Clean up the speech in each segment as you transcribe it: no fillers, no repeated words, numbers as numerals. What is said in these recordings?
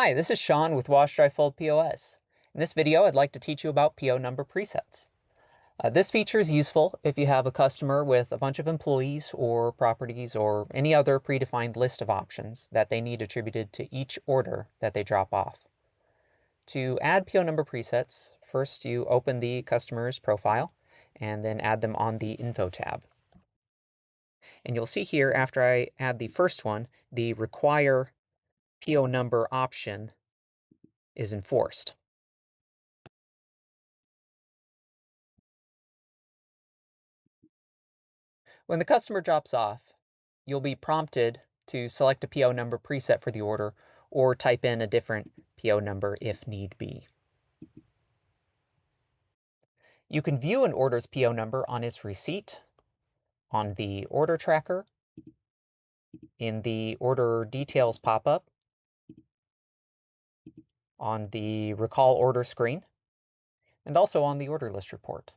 Hi, this is Sean with Wash-Dry-Fold POS. In this video, I'd like to teach you about PO number presets. This feature is useful if you have a customer with a bunch of employees or properties or any other predefined list of options that they need attributed to each order that they drop off. To add PO number presets, first you open the customer's profile and then add them on the Info tab. And you'll see here after I add the first one, the Require PO number option is enforced. When the customer drops off, you'll be prompted to select a PO number preset for the order or type in a different PO number if need be. You can view an order's PO number on its receipt, on the order tracker, in the order details pop-up, on the recall order screen, and also on the order list report.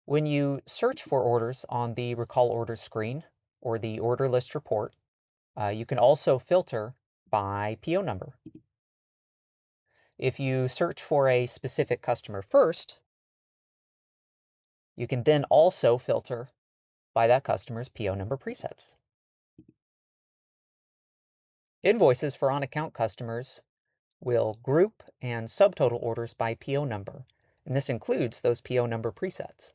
When you search for orders on the recall order screen or the order list report, you can also filter by PO number. If you search for a specific customer first, you can then also filter by that customer's PO number presets. Invoices for on-account customers will group and subtotal orders by PO number, and this includes those PO number presets.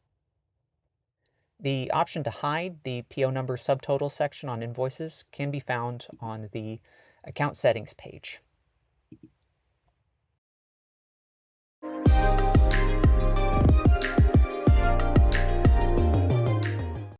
The option to hide the PO number subtotal section on invoices can be found on the account settings page.